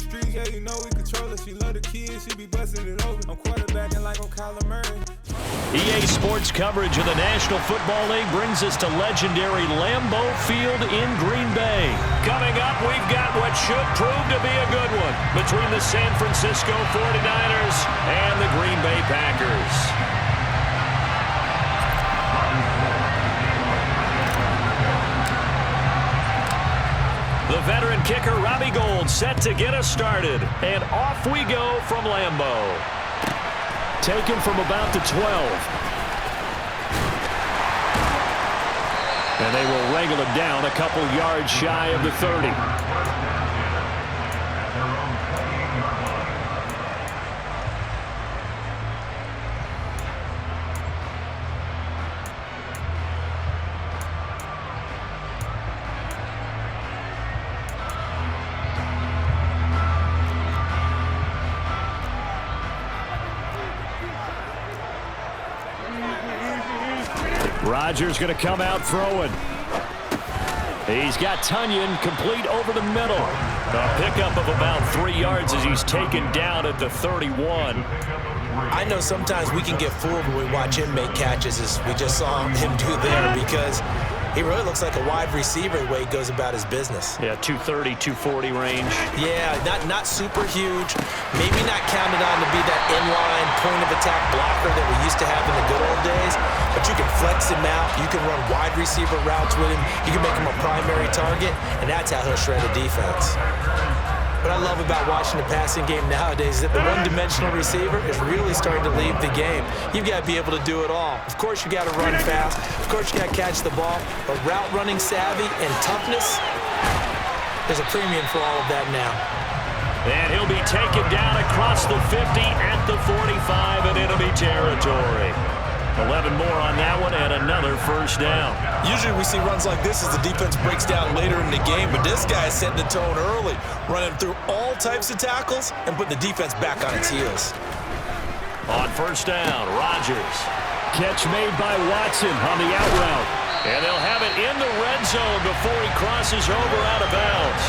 streets, yeah, you know we control it. She love the kids, she be busting it open. I'm quarterbacking like I'm Kyler Murray. EA Sports coverage of the National Football League brings us to legendary Lambeau Field in Green Bay. Coming up, we've got what should prove to be a good one between the San Francisco 49ers and the Green Bay Packers. The veteran kicker Robbie Gould set to get us started. And off we go from Lambeau. Taken from about the 12. And they will wrangle it down a couple yards shy of the 30. Rodgers going to come out throwing. He's got Tunyon complete over the middle. A pickup of about 3 yards as he's taken down at the 31. I know sometimes we can get fooled when we watch him make catches, as we just saw him do there, because he really looks like a wide receiver the way he goes about his business. Yeah, 230, 240 range. Yeah, not super huge. Maybe not counted on to be that inline point-of-attack blocker that we used to have in the good old days, but you can flex him out. You can run wide receiver routes with him. You can make him a primary target, and that's how he'll shred a defense. What I love about watching the passing game nowadays is that the one-dimensional receiver is really starting to leave the game. You've got to be able to do it all. Of course, you got to run fast. Of course, you got to catch the ball. But route running savvy and toughness, there's a premium for all of that now. And he'll be taken down across the 50 at the 45 in enemy territory. 11 more on that one and another first down. Usually we see runs like this as the defense breaks down later in the game, but this guy is setting the tone early, running through all types of tackles and putting the defense back on its heels. On first down, Rodgers. Catch made by Watson on the out route. And they'll have it in the red zone before he crosses over out of bounds.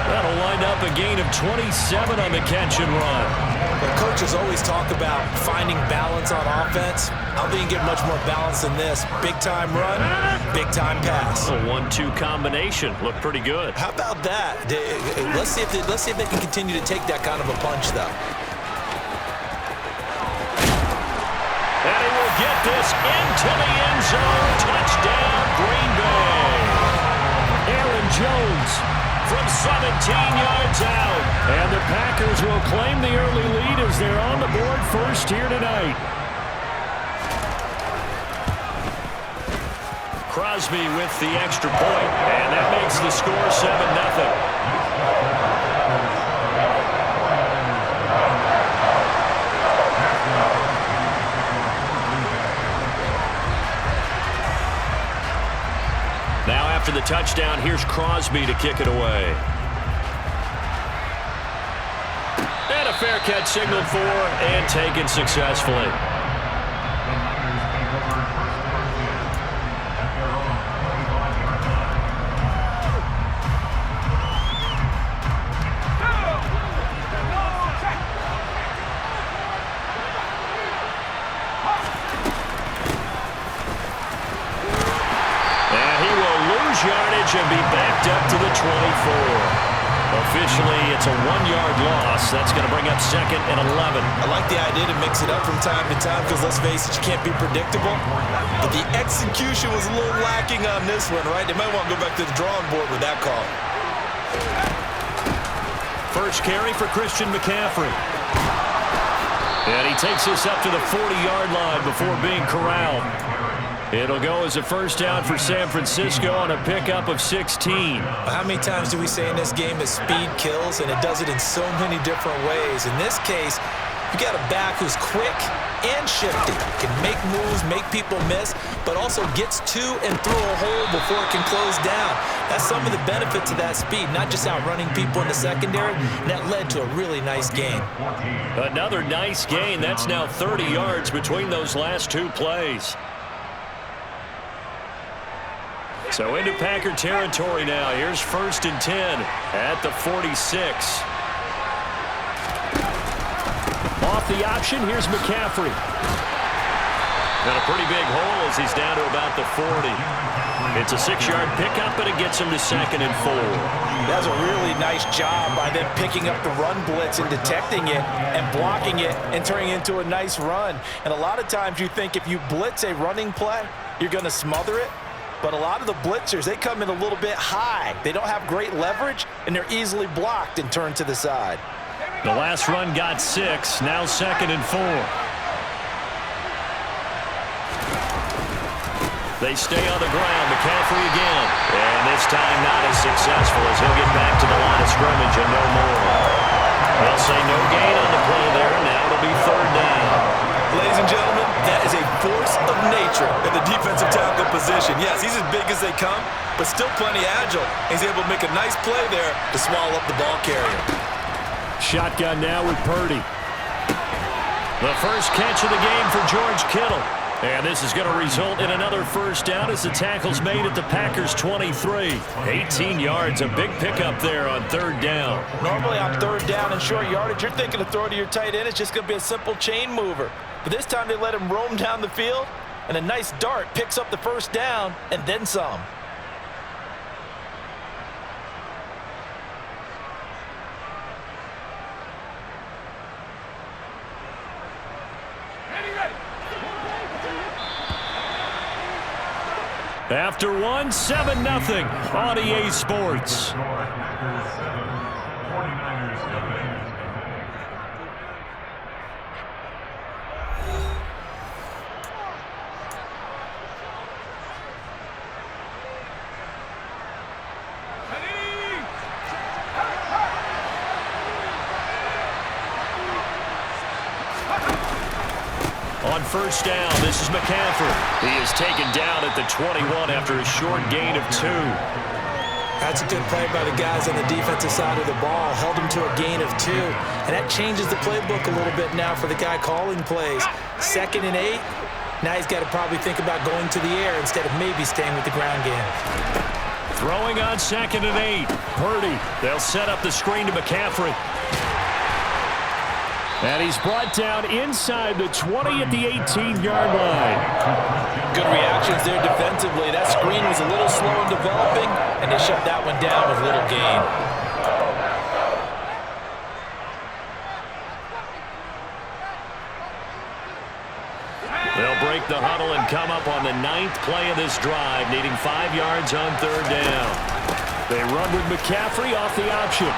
That'll wind up a gain of 27 on the catch and run. The coaches always talk about finding balance on offense. I don't think you get much more balance than this. Big-time run, big-time pass. A 1-2 combination. Looked pretty good. How about that? Let's see if they can continue to take that kind of a punch, though. And he will get this into the end zone. Touchdown, Green Bay. Aaron Jones from 17 yards out. And the Packers will claim the early lead as they're on the board first here tonight. Crosby with the extra point, and that makes the score 7-0. Now after the touchdown, here's Crosby to kick it away. And a fair catch signaled for and taken successfully. Yardage and be backed up to the 24. Officially, it's a 1-yard loss. That's going to bring up second and 11. I like the idea to mix it up from time to time because, let's face it, you can't be predictable. But the execution was a little lacking on this one, right? They might want to go back to the drawing board with that call. First carry for Christian McCaffrey. And he takes this up to the 40-yard line before being corralled. It'll go as a first down for San Francisco on a pickup of 16. How many times do we say in this game that speed kills, and it does it in so many different ways? In this case, you got a back who's quick and shifty, can make moves, make people miss, but also gets to and through a hole before it can close down. That's some of the benefits of that speed, not just outrunning people in the secondary, and that led to a really nice gain. Another nice gain. That's now 30 yards between those last two plays. So into Packer territory now. Here's first and 10 at the 46. the option. Here's McCaffrey. And a pretty big hole as he's down to about the 40. It's a 6-yard pickup, and it gets him to 2nd and 4. That's a really nice job by them picking up the run blitz and detecting it and blocking it and turning it into a nice run. And a lot of times you think if you blitz a running play, you're going to smother it. But a lot of the blitzers, they come in a little bit high. They don't have great leverage, and they're easily blocked and turned to the side. The last run got 6, now 2nd and 4. They stay on the ground. McCaffrey again. And this time not as successful as he'll get back to the line of scrimmage and no more. They'll say no gain on the play there. Now it'll be 3rd down. Ladies and gentlemen, that is a force of nature in the defensive tackle position. Yes, he's as big as they come, but still plenty agile. He's able to make a nice play there to swallow up the ball carrier. Shotgun now with Purdy. The first catch of the game for George Kittle. And this is going to result in another 1st down as the tackle's made at the Packers' 23. 18 yards, a big pickup there on 3rd down. Normally on 3rd down and short yardage, you're thinking to throw to your tight end. It's just going to be a simple chain mover. But this time they let him roam down the field, and a nice dart picks up the 1st down and then some. After 1, 7-0 on EA Sports. On 1st down, this is McCaffrey. He is taken down at the 21 after a short gain of 2. That's a good play by the guys on the defensive side of the ball. Held him to a gain of 2. And that changes the playbook a little bit now for the guy calling plays. 2nd and 8. Now he's got to probably think about going to the air instead of maybe staying with the ground game. Throwing on 2nd and 8. Purdy. They'll set up the screen to McCaffrey. And he's brought down inside the 20 at the 18-yard line. Good reactions there defensively. That screen was a little slow in developing, and they shut that one down with little gain. They'll break the huddle and come up on the 9th play of this drive, needing 5 yards on 3rd down. They run with McCaffrey off the option.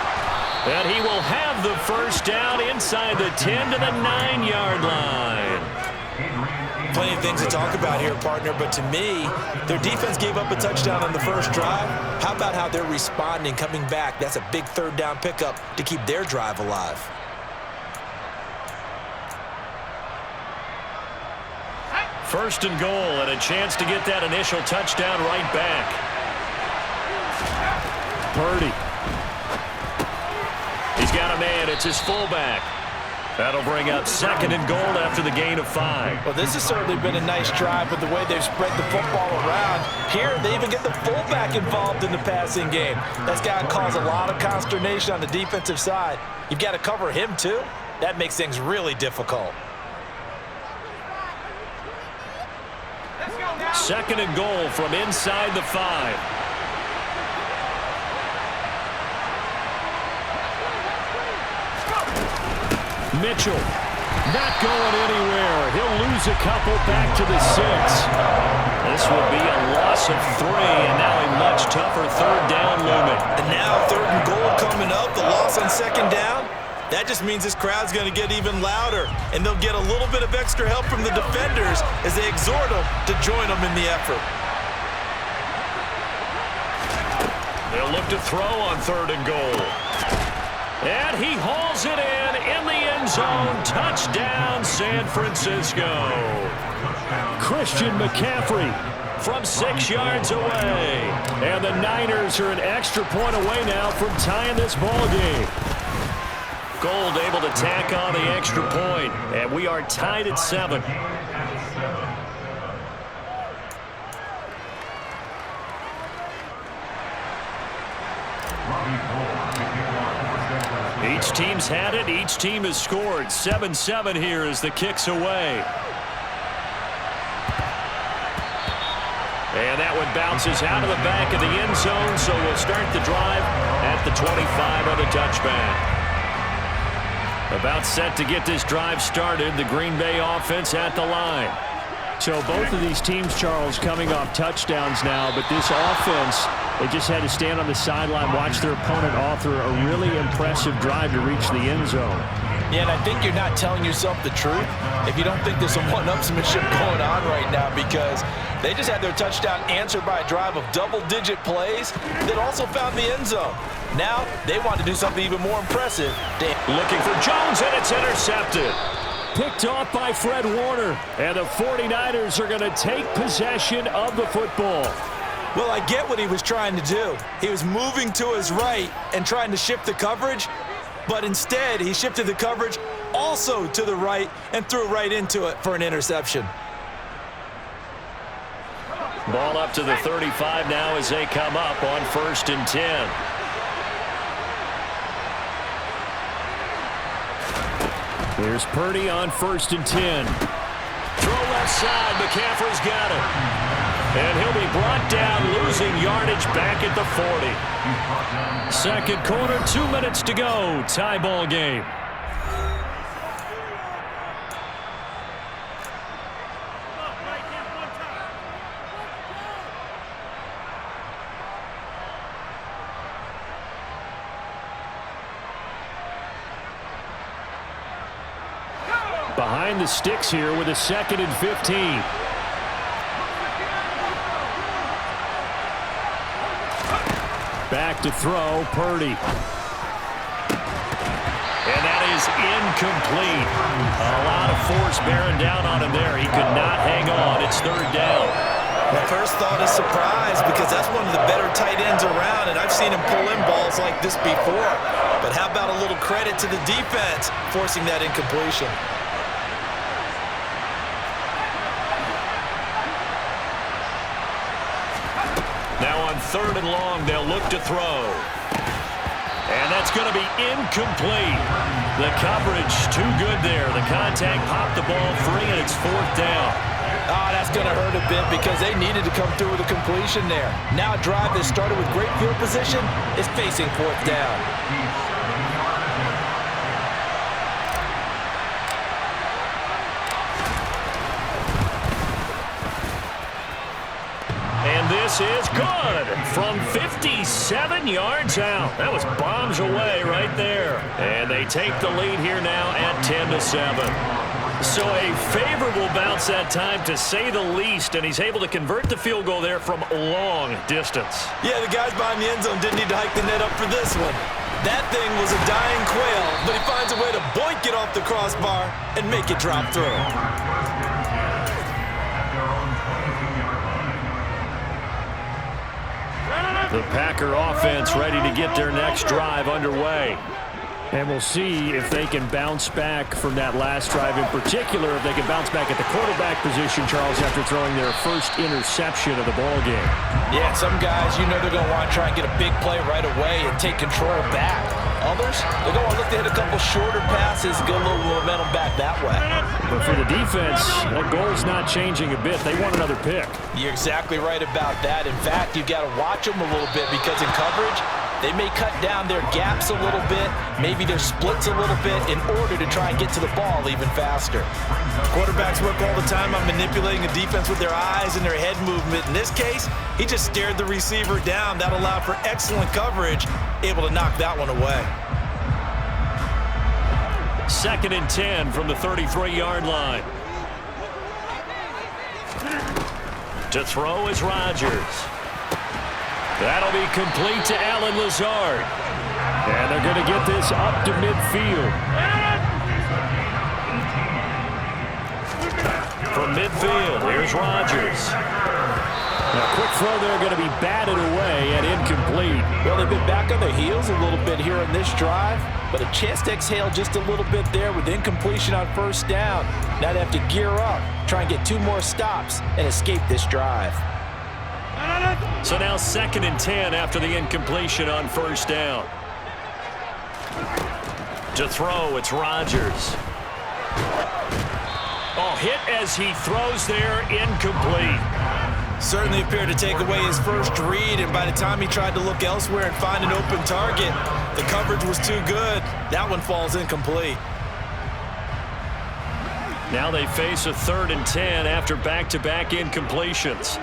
And he will have the 1st down inside the 10 to the 9-yard line. Plenty of things to talk about here, partner, but to me, their defense gave up a touchdown on the 1st drive. How about how they're responding, coming back? That's a big 3rd down pickup to keep their drive alive. First and goal, and a chance to get that initial touchdown right back. Purdy. He's got a man. It's his fullback. That'll bring up 2nd and goal after the gain of 5. Well, this has certainly been a nice drive with the way they've spread the football around. Here, they even get the fullback involved in the passing game. That's got to cause a lot of consternation on the defensive side. You've got to cover him, too. That makes things really difficult. 2nd and goal from inside the 5. Mitchell not going anywhere. He'll lose a couple back to the 6. This will be a loss of 3, and now a much tougher 3rd down looming. And now 3rd and goal coming up, the loss on 2nd down. That just means this crowd's going to get even louder, and they'll get a little bit of extra help from the defenders as they exhort them to join them in the effort. They'll look to throw on 3rd and goal. And he hauls it in the end zone. Touchdown, San Francisco. Christian McCaffrey from 6 yards away. And the Niners are an extra point away now from tying this ball game. Gold able to tack on the extra point, and we are tied at 7. Each team's had it. Each team has scored. 7-7 here as the kick's away. And that one bounces out of the back of the end zone, so we'll start the drive at the 25 on the touchback. About set to get this drive started, the Green Bay offense at the line. So both of these teams, Charles, coming off touchdowns now, but this offense, they just had to stand on the sideline, watch their opponent author a really impressive drive to reach the end zone. Yeah, and I think you're not telling yourself the truth if you don't think there's some one-upsmanship going on right now, because they just had their touchdown answered by a drive of double-digit plays that also found the end zone. Now they want to do something even more impressive. Looking for Jones, and it's intercepted. Picked off by Fred Warner, and the 49ers are going to take possession of the football. Well, I get what he was trying to do. He was moving to his right and trying to shift the coverage, but instead he shifted the coverage also to the right and threw right into it for an interception. Ball up to the 35 now as they come up on 1st and 10. Here's Purdy on 1st and 10. Throw left side. McCaffrey's got it. And he'll be brought down, losing yardage back at the 40. Second quarter, 2 minutes to go. Tie ball game. Behind the sticks here with a 2nd and 15. Back to throw, Purdy. And that is incomplete. A lot of force bearing down on him there. He could not hang on. It's 3rd down. My first thought is surprise, because that's one of the better tight ends around, and I've seen him pull in balls like this before. But how about a little credit to the defense forcing that incompletion? Now on 3rd and long, they'll look to throw. And that's going to be incomplete. The coverage too good there. The contact popped the ball free, and it's 4th down. Oh, that's going to hurt a bit because they needed to come through with a completion there. Now a drive that started with great field position is facing 4th down. And this is good from 57 yards out. That was bombs away right there. And they take the lead here now at 10-7. So a favorable bounce that time, to say the least, and he's able to convert the field goal there from long distance. Yeah, the guys behind the end zone didn't need to hike the net up for this one. That thing was a dying quail, but he finds a way to boink it off the crossbar and make it drop through. The Packer offense ready to get their next drive underway. And we'll see if they can bounce back from that last drive, in particular, if they can bounce back at the quarterback position, Charles, after throwing their first interception of the ball game. Yeah, some guys, you know they're going to want to try and get a big play right away and take control back. Others, they're going to look to hit a couple shorter passes, get a little momentum back that way. But for the defense, that goal's not changing a bit. They want another pick. You're exactly right about that. In fact, you've got to watch them a little bit, because in coverage, they may cut down their gaps a little bit, maybe their splits a little bit, in order to try and get to the ball even faster. Quarterbacks work all the time on manipulating the defense with their eyes and their head movement. In this case, he just stared the receiver down. That allowed for excellent coverage, able to knock that one away. 2nd and 10 from the 33-yard line. To throw is Rodgers. That'll be complete to Allen Lazard. And they're going to get this up to midfield. From midfield, here's Rodgers. Now, quick throw there, going to be batted away and incomplete. Well, they've been back on their heels a little bit here in this drive, but a chance to exhale just a little bit there with incompletion on 1st down. Now they have to gear up, try and get 2 more stops, and escape this drive. So now 2nd and 10 after the incompletion on 1st down. To throw, it's Rodgers. Oh, hit as he throws there, incomplete. Certainly appeared to take away his first read, and by the time he tried to look elsewhere and find an open target, the coverage was too good. That one falls incomplete. Now they face a 3rd and 10 after back-to-back incompletions.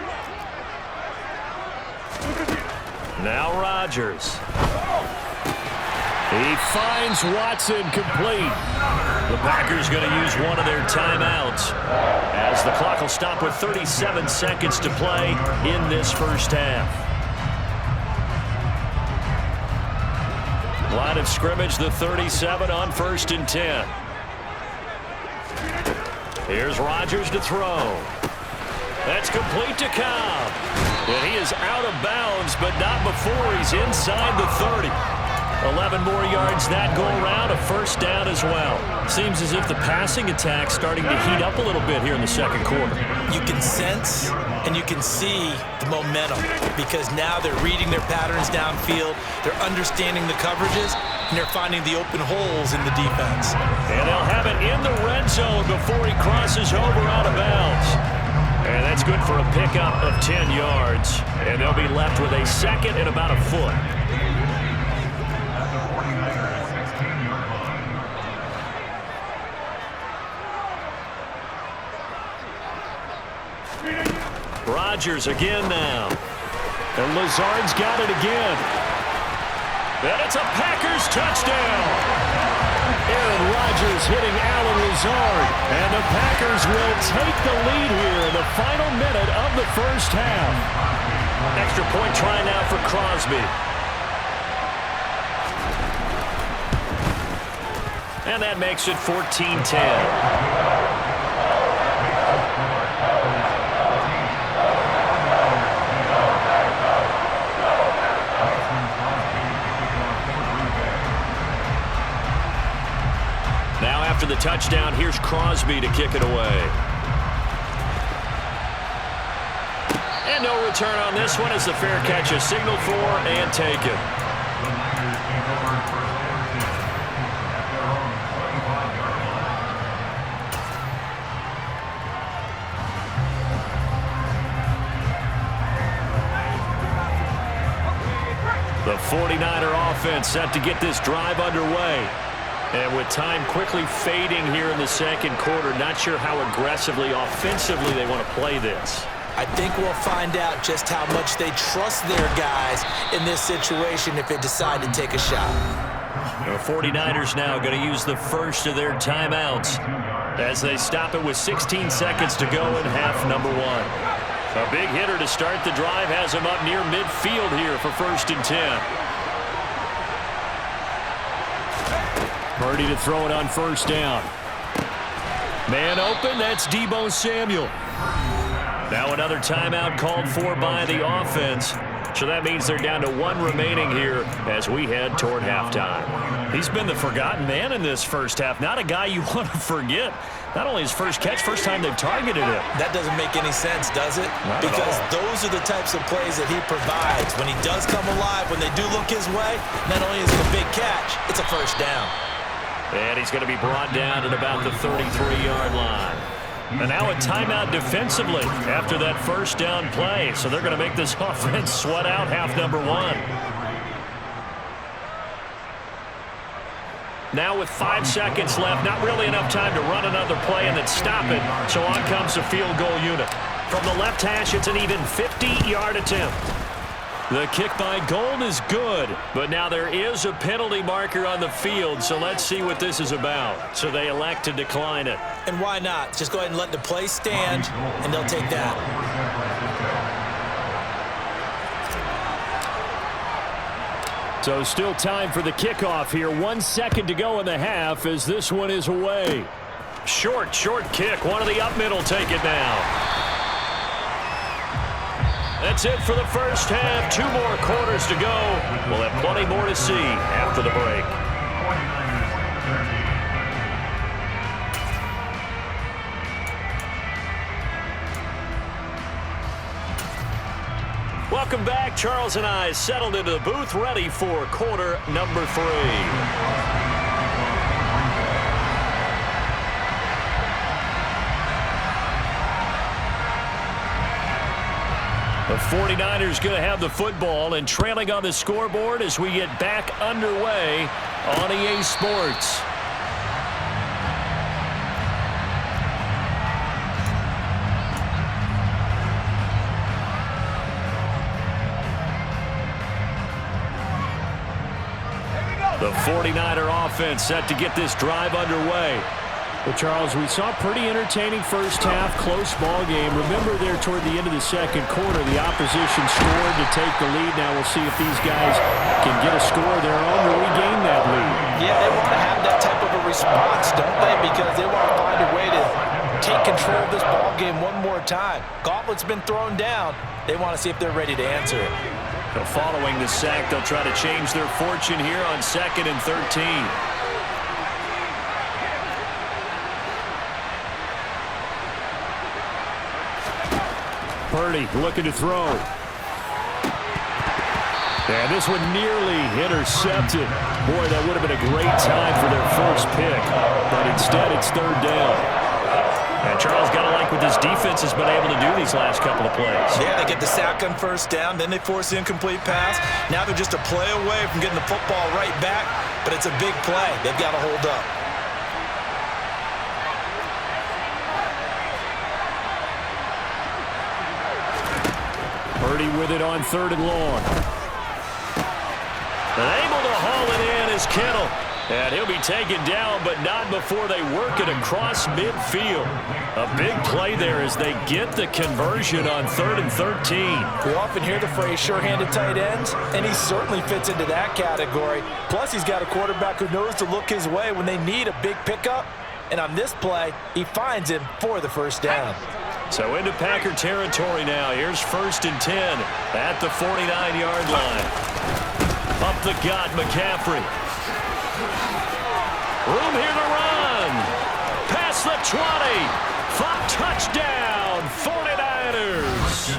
Now Rodgers. He finds Watson complete. The Packers going to use one of their timeouts as the clock will stop with 37 seconds to play in this first half. Line of scrimmage, the 37 on 1st and 10. Here's Rodgers to throw. That's complete to Cobb. And he is out of bounds, but not before he's inside the 30. 11 more yards that go around, a first down as well. Seems as if the passing attack's starting to heat up a little bit here in the second quarter. You can sense and you can see the momentum because now they're reading their patterns downfield, they're understanding the coverages, and they're finding the open holes in the defense. And they'll have it in the red zone before he crosses over out of bounds. And that's good for a pickup of 10 yards. And they'll be left with a second and about a foot. Rodgers again now. And Lazard's got it again. And it's a Packers touchdown. Aaron Rodgers hitting Alan Lazard. And the Packers will take the lead here in the final minute of the first half. Extra point try now for Crosby. And that makes it 14-10. After the touchdown, here's Crosby to kick it away. And no return on this one as the fair catch is signaled for and taken. The 49er offense set to get this drive underway. And with time quickly fading here in the second quarter, not sure how aggressively, offensively they want to play this. I think we'll find out just how much they trust their guys in this situation if they decide to take a shot. The 49ers now going to use the first of their timeouts as they stop it with 16 seconds to go in half number one. A big hitter to start the drive has him up near midfield here for 1st and 10. Purdy to throw it on 1st down. Man open, that's Deebo Samuel. Now another timeout called for by the offense. So that means they're down to 1 remaining here as we head toward halftime. He's been the forgotten man in this first half. Not a guy you want to forget. Not only his first catch, first time they've targeted him. That doesn't make any sense, does it? Not because at all. Those are the types of plays that he provides. When he does come alive, when they do look his way, not only is it a big catch, it's a first down. And he's going to be brought down at about the 33-yard line. And now a timeout defensively after that first down play. So they're going to make this offense sweat out half number one. Now with 5 seconds left, not really enough time to run another play and then stop it. So on comes the field goal unit. From the left hash, it's an even 50-yard attempt. The kick by Gold is good, but now there is a penalty marker on the field, so let's see what this is about. So they elect to decline it. And why not? Just go ahead and let the play stand, and they'll take that. So still time for the kickoff here. 1 second to go in the half as this one is away. Short kick. One of the up middle take it now. That's it for the first half. 2 more quarters to go. We'll have plenty more to see after the break. Welcome back. Charles and I settled into the booth ready for quarter number 3. 49ers going to have the football and trailing on the scoreboard as we get back underway on EA Sports. The 49er offense set to get this drive underway. Well, Charles, we saw a pretty entertaining first half, close ball game. Remember there toward the end of the second quarter, the opposition scored to take the lead. Now we'll see if these guys can get a score of their own to regain that lead. Yeah, they want to have that type of a response, don't they? Because they want to find a way to take control of this ball game one more time. Gauntlet's been thrown down. They want to see if they're ready to answer it. So following the sack, they'll try to change their fortune here on 2nd and 13. Purdy looking to throw. And this one nearly intercepted. Boy, that would have been a great time for their first pick. But instead, it's 3rd down. And Charles got to like what this defense has been able to do these last couple of plays. Yeah, they get the sack on 1st down, then they force the incomplete pass. Now they're just a play away from getting the football right back, but it's a big play. They've got to hold up. Purdy with it on 3rd and long. And able to haul it in is Kittle. And he'll be taken down, but not before they work it across midfield. A big play there as they get the conversion on 3rd and 13. We often hear the phrase sure-handed tight ends, and he certainly fits into that category. Plus, he's got a quarterback who knows to look his way when they need a big pickup. And on this play, he finds him for the 1st down. So into Packer territory now. Here's 1st and 10 at the 49-yard line. Up the gut, McCaffrey. Room here to run. Past the 20. Touchdown, 49ers.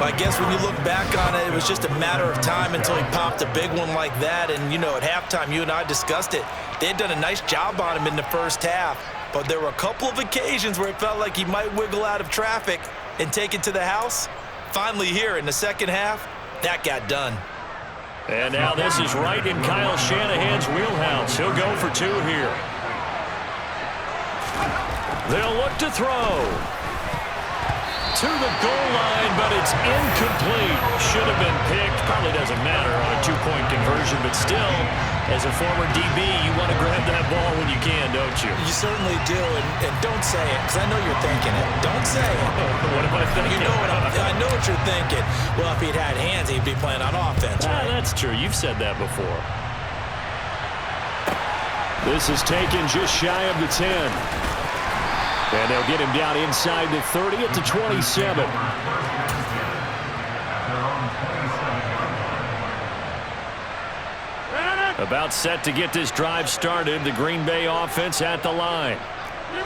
I guess when you look back on it, it was just a matter of time until he popped a big one like that. And, you know, at halftime, you and I discussed it. They had done a nice job on him in the first half. But there were a couple of occasions where it felt like he might wiggle out of traffic and take it to the house. Finally here in the second half, that got done. And now this is right in Kyle Shanahan's wheelhouse. He'll go for 2 here. They'll look to throw. To the goal line, but it's incomplete. Should have been picked. Probably doesn't matter on a 2-point conversion, but still, as a former DB, you want to grab that ball when you can, don't you? You certainly do, and don't say it, because I know you're thinking it. Don't say it. What am I thinking? You know I know what you're thinking. Well, if he'd had hands, he'd be playing on offense, right? That's true. You've said that before. This is taken just shy of the 10. And they'll get him down inside the 30 at the 27. About set to get this drive started. The Green Bay offense at the line.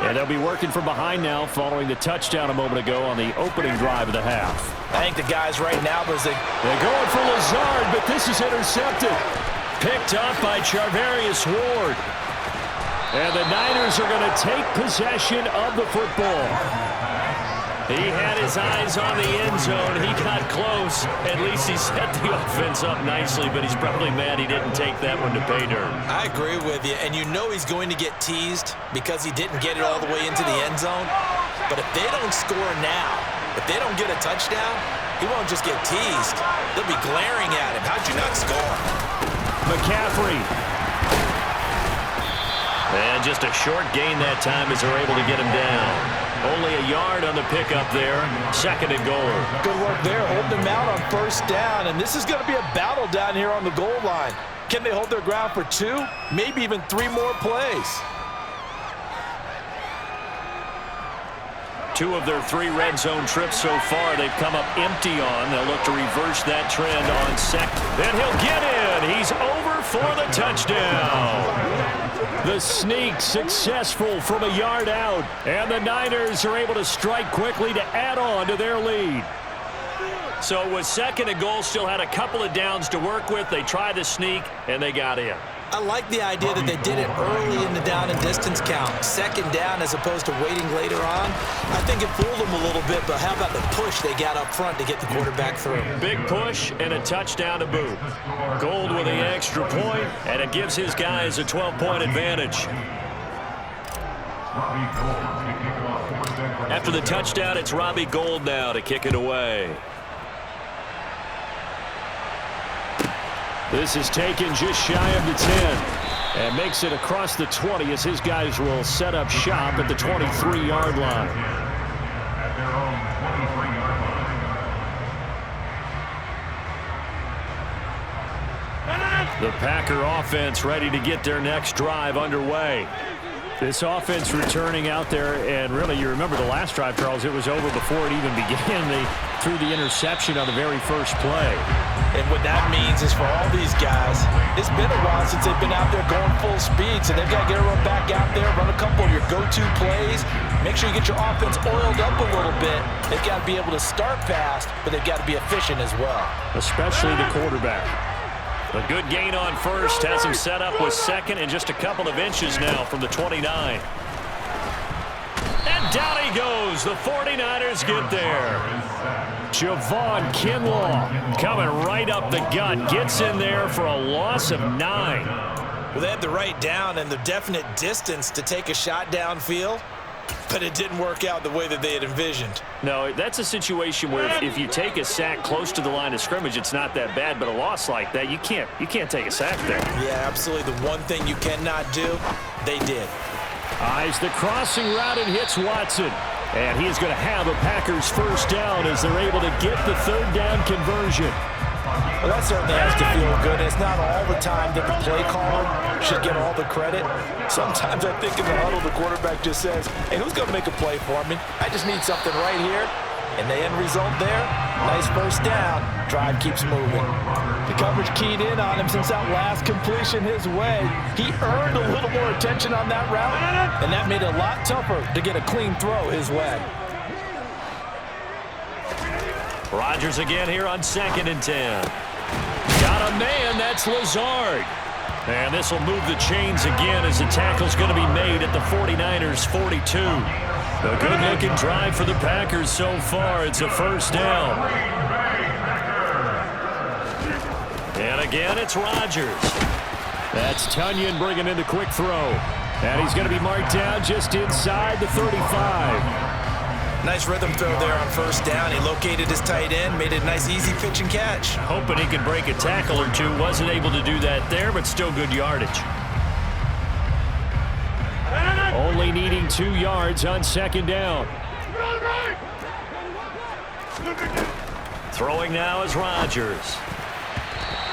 And they'll be working from behind now following the touchdown a moment ago on the opening drive of the half. I think the guys right now, they're going for Lazard, but this is intercepted. Picked up by Charvarius Ward. And the Niners are going to take possession of the football. He had his eyes on the end zone. He got close. At least he set the offense up nicely, but he's probably mad he didn't take that one to pay dirt. I agree with you, and you know he's going to get teased because he didn't get it all the way into the end zone. But if they don't score now, if they don't get a touchdown, he won't just get teased. They'll be glaring at him. How'd you not score? McCaffrey. And just a short gain that time as they're able to get him down. Only a yard on the pickup there. 2nd and goal. Good work there, holding him out on 1st down. And this is going to be a battle down here on the goal line. Can they hold their ground for 2, maybe even 3 more plays? 2 of their 3 red zone trips so far they've come up empty on. They'll look to reverse that trend on 2nd. Then he'll get in. He's over for the touchdown. The sneak successful from a yard out. And the Niners are able to strike quickly to add on to their lead. So with 2nd and goal, still had a couple of downs to work with. They tried the sneak, and they got in. I like the idea that they did it early in the down and distance count. Second down as opposed to waiting later on. I think it fooled them a little bit, but how about the push they got up front to get the quarterback through? Big push and a touchdown to boot. Gold with the extra point, and it gives his guys a 12-point advantage. After the touchdown, it's Robbie Gould now to kick it away. This is taken just shy of the 10 and makes it across the 20 as his guys will set up shop at the 23-yard line. The Packer offense ready to get their next drive underway. This offense returning out there, and really, you remember the last drive, Charles, it was over before it even began. They threw the interception on the very first play. And what that means is for all these guys, it's been a while since they've been out there going full speed, so they've got to get everyone back out there, run a couple of your go-to plays, make sure you get your offense oiled up a little bit. They've got to be able to start fast, but they've got to be efficient as well. Especially the quarterback. A good gain on first has him set up with second and just a couple of inches now from the 29. And down he goes. The 49ers get there. Javon Kinlaw coming right up the gut. Gets in there for a loss of 9. Well, they had the right down and the definite distance to take a shot downfield, but it didn't work out the way that they had envisioned. No, that's a situation where if you take a sack close to the line of scrimmage, it's not that bad, but a loss like that, you can't take a sack there. Yeah, absolutely. The one thing you cannot do, they did. Eyes the crossing route and hits Watson. And he's going to have a Packers first down as they're able to get the third down conversion. Well, that certainly has to feel good. It's not all the time that the play caller should get all the credit. Sometimes I think in the huddle, the quarterback just says, hey, who's going to make a play for me? I just need something right here. And the end result there, nice first down. Drive keeps moving. The coverage keyed in on him since that last completion his way. He earned a little more attention on that route, and that made it a lot tougher to get a clean throw his way. Rodgers again here on 2nd and 10. Got a man, that's Lazard. And this will move the chains again as the tackle's going to be made at the 49ers 42. A good-looking drive for the Packers so far. It's a first down. And again, it's Rodgers. That's Tunyon bringing in the quick throw. And he's going to be marked down just inside the 35. Nice rhythm throw there on first down. He located his tight end, made it a nice easy pitch and catch. Hoping he could break a tackle or two. Wasn't able to do that there, but still good yardage. Only needing 2 yards on 2nd down. Throwing now is Rodgers.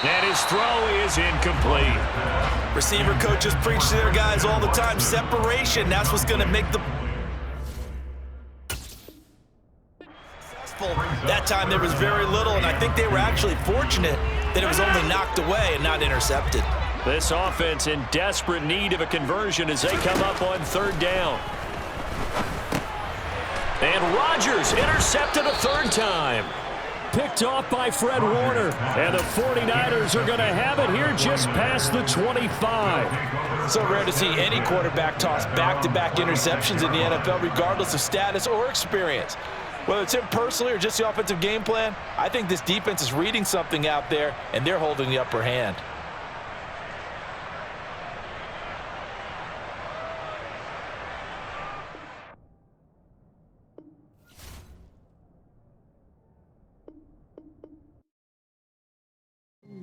And his throw is incomplete. Receiver coaches preach to their guys all the time. Separation, that's what's going to make the... That time there was very little, and I think they were actually fortunate that it was only knocked away and not intercepted. This offense in desperate need of a conversion as they come up on 3rd down. And Rodgers intercepted a 3rd time. Picked off by Fred Warner. And the 49ers are going to have it here just past the 25. So rare to see any quarterback toss back-to-back interceptions in the NFL, regardless of status or experience. Whether it's him personally or just the offensive game plan, I think this defense is reading something out there, and they're holding the upper hand.